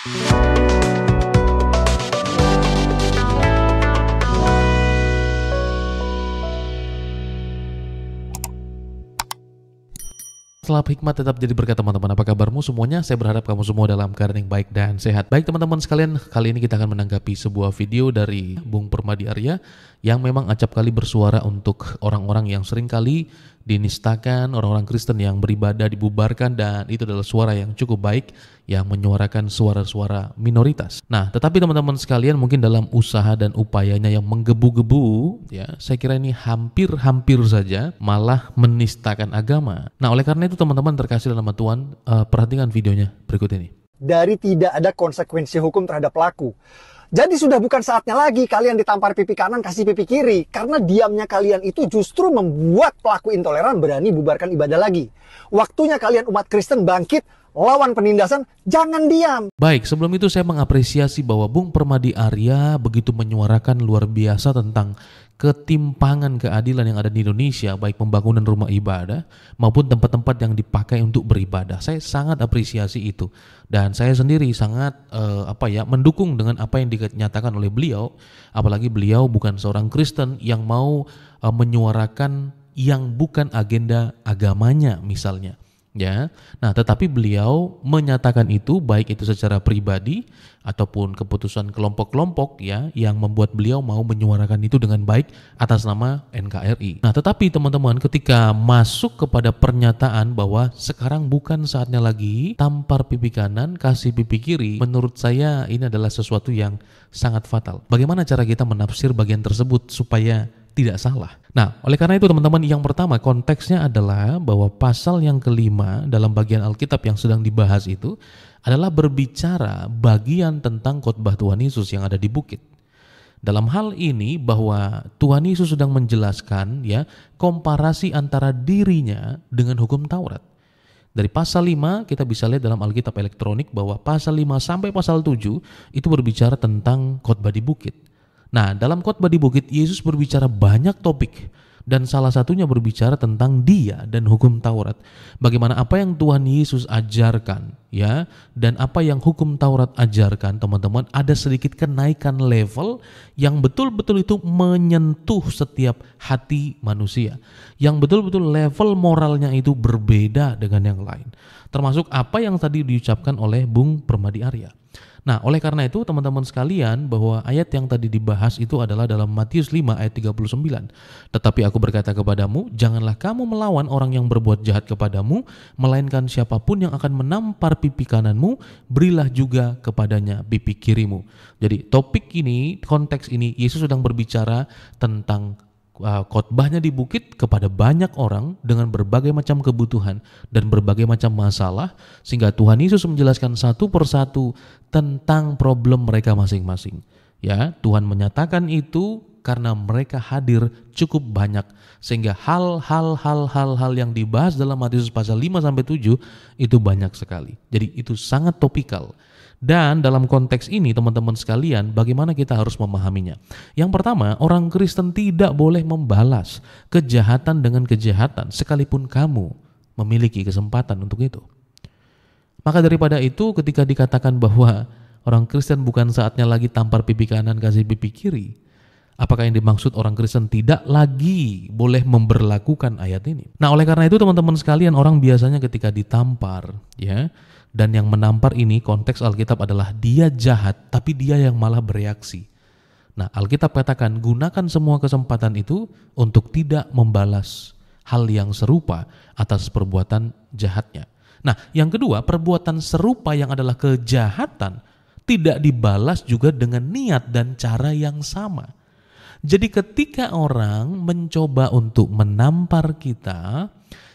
Salam hikmat tetap jadi berkat teman-teman. Apa kabarmu semuanya? Saya berharap kamu semua dalam keadaan yang baik dan sehat. Baik teman-teman sekalian, kali ini kita akan menanggapi sebuah video dari Bung Permadi Arya yang memang acap kali bersuara untuk orang-orang yang sering kali dinistakan, orang-orang Kristen yang beribadah dibubarkan, dan itu adalah suara yang cukup baik yang menyuarakan suara-suara minoritas. Nah, tetapi teman-teman sekalian, mungkin dalam usaha dan upayanya yang menggebu-gebu, ya, saya kira ini hampir saja malah menistakan agama. Nah, oleh karena itu teman-teman terkasih dalam Tuhan, perhatikan videonya berikut ini. Dari tidak ada konsekuensi hukum terhadap pelaku. Jadi sudah bukan saatnya lagi kalian ditampar pipi kanan kasih pipi kiri. Karena diamnya kalian itu justru membuat pelaku intoleran berani bubarkan ibadah lagi. Waktunya kalian umat Kristen bangkit, lawan penindasan, jangan diam. Baik, sebelum itu saya mengapresiasi bahwa Bung Permadi Arya begitu menyuarakan luar biasa tentang ketimpangan keadilan yang ada di Indonesia, baik pembangunan rumah ibadah maupun tempat-tempat yang dipakai untuk beribadah. Saya sangat apresiasi itu, dan saya sendiri sangat mendukung dengan apa yang dinyatakan oleh beliau. Apalagi beliau bukan seorang Kristen yang mau menyuarakan yang bukan agenda agamanya misalnya. Ya, nah tetapi beliau menyatakan itu baik itu secara pribadi ataupun keputusan kelompok-kelompok ya yang membuat beliau mau menyuarakan itu dengan baik atas nama NKRI. Nah tetapi teman-teman, ketika masuk kepada pernyataan bahwa sekarang bukan saatnya lagi tampar pipi kanan kasih pipi kiri, menurut saya ini adalah sesuatu yang sangat fatal. Bagaimana cara kita menafsir bagian tersebut supaya tidak salah? Nah, oleh karena itu teman-teman, yang pertama konteksnya adalah bahwa pasal yang kelima dalam bagian Alkitab yang sedang dibahas itu adalah berbicara bagian tentang khotbah Tuhan Yesus yang ada di bukit. Dalam hal ini bahwa Tuhan Yesus sedang menjelaskan ya komparasi antara dirinya dengan hukum Taurat. Dari pasal 5 kita bisa lihat dalam Alkitab elektronik bahwa pasal 5 sampai pasal 7 itu berbicara tentang khotbah di bukit. Nah, dalam khotbah di bukit, Yesus berbicara banyak topik, dan salah satunya berbicara tentang Dia dan hukum Taurat. Bagaimana apa yang Tuhan Yesus ajarkan, ya, dan apa yang hukum Taurat ajarkan, teman-teman, ada sedikit kenaikan level yang betul-betul itu menyentuh setiap hati manusia, yang betul-betul level moralnya itu berbeda dengan yang lain. Termasuk apa yang tadi diucapkan oleh Bung Permadi Arya. Nah, oleh karena itu teman-teman sekalian, bahwa ayat yang tadi dibahas itu adalah dalam Matius 5 ayat 39. Tetapi aku berkata kepadamu, janganlah kamu melawan orang yang berbuat jahat kepadamu, melainkan siapapun yang akan menampar pipi kananmu, berilah juga kepadanya pipi kirimu. Jadi topik ini, konteks ini, Yesus sedang berbicara tentang khotbahnya di bukit kepada banyak orang dengan berbagai macam kebutuhan dan berbagai macam masalah, sehingga Tuhan Yesus menjelaskan satu persatu tentang problem mereka masing-masing. Ya, Tuhan menyatakan itu karena mereka hadir cukup banyak, sehingga hal-hal yang dibahas dalam Matius pasal 5 sampai 7 itu banyak sekali. Jadi itu sangat topikal. Dan dalam konteks ini teman-teman sekalian, bagaimana kita harus memahaminya? Yang pertama, orang Kristen tidak boleh membalas kejahatan dengan kejahatan sekalipun kamu memiliki kesempatan untuk itu. Maka daripada itu, ketika dikatakan bahwa orang Kristen bukan saatnya lagi tampar pipi kanan kasih pipi kiri, apakah yang dimaksud orang Kristen tidak lagi boleh memberlakukan ayat ini? Nah, oleh karena itu teman-teman sekalian, orang biasanya ketika ditampar, ya, dan yang menampar ini konteks Alkitab adalah dia jahat, tapi dia yang malah bereaksi. Nah, Alkitab katakan gunakan semua kesempatan itu untuk tidak membalas hal yang serupa atas perbuatan jahatnya. Nah, yang kedua, perbuatan serupa yang adalah kejahatan tidak dibalas juga dengan niat dan cara yang sama. Jadi ketika orang mencoba untuk menampar kita,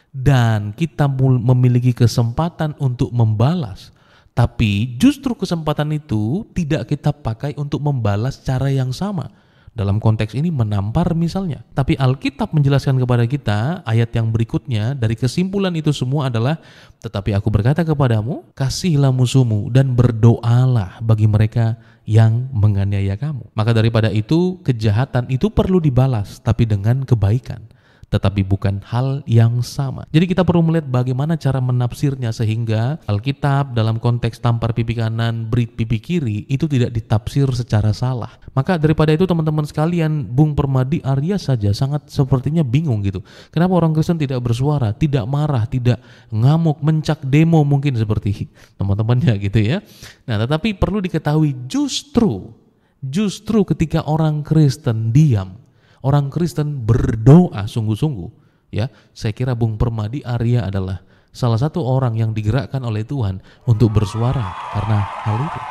dan kita memiliki kesempatan untuk membalas, tapi justru kesempatan itu tidak kita pakai untuk membalas cara yang sama. Dalam konteks ini menampar misalnya. Tapi Alkitab menjelaskan kepada kita ayat yang berikutnya, dari kesimpulan itu semua adalah, tetapi aku berkata kepadamu, kasihlah musuhmu dan berdoalah bagi mereka yang menganiaya kamu. Maka daripada itu, kejahatan itu perlu dibalas, tapi dengan kebaikan. tetapi bukan hal yang sama. Jadi kita perlu melihat bagaimana cara menafsirnya sehingga Alkitab dalam konteks tampar pipi kanan, berit pipi kiri itu tidak ditafsir secara salah. Maka daripada itu teman-teman sekalian, Bung Permadi Arya saja sangat sepertinya bingung gitu. Kenapa orang Kristen tidak bersuara, tidak marah, tidak ngamuk, mencak demo mungkin seperti teman-temannya gitu ya. Nah, tetapi perlu diketahui justru ketika orang Kristen diam, orang Kristen berdoa sungguh-sungguh, ya, saya kira Bung Permadi Arya adalah salah satu orang yang digerakkan oleh Tuhan untuk bersuara karena hal itu.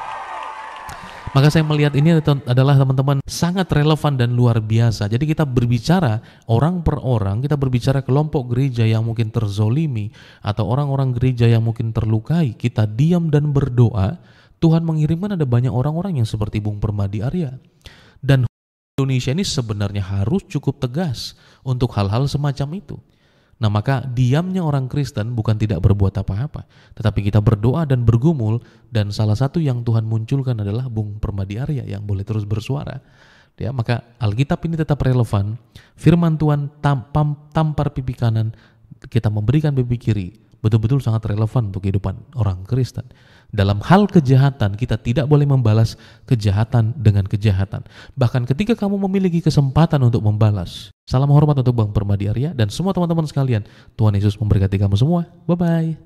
Maka saya melihat ini adalah teman-teman sangat relevan dan luar biasa. Jadi kita berbicara orang per orang, kita berbicara kelompok gereja yang mungkin terzolimi atau orang-orang gereja yang mungkin terlukai, kita diam dan berdoa, Tuhan mengirimkan ada banyak orang-orang yang seperti Bung Permadi Arya. Dan Indonesia ini sebenarnya harus cukup tegas untuk hal-hal semacam itu. Nah, maka diamnya orang Kristen bukan tidak berbuat apa-apa, tetapi kita berdoa dan bergumul, dan salah satu yang Tuhan munculkan adalah Bung Permadi Arya yang boleh terus bersuara. Ya, maka Alkitab ini tetap relevan. Firman Tuhan tampar pipi kanan, kita memberikan pipi kiri, betul-betul sangat relevan untuk kehidupan orang Kristen. Dalam hal kejahatan, kita tidak boleh membalas kejahatan dengan kejahatan. Bahkan ketika kamu memiliki kesempatan untuk membalas. Salam hormat untuk Bang Permadi Arya dan semua teman-teman sekalian. Tuhan Yesus memberkati kamu semua. Bye-bye.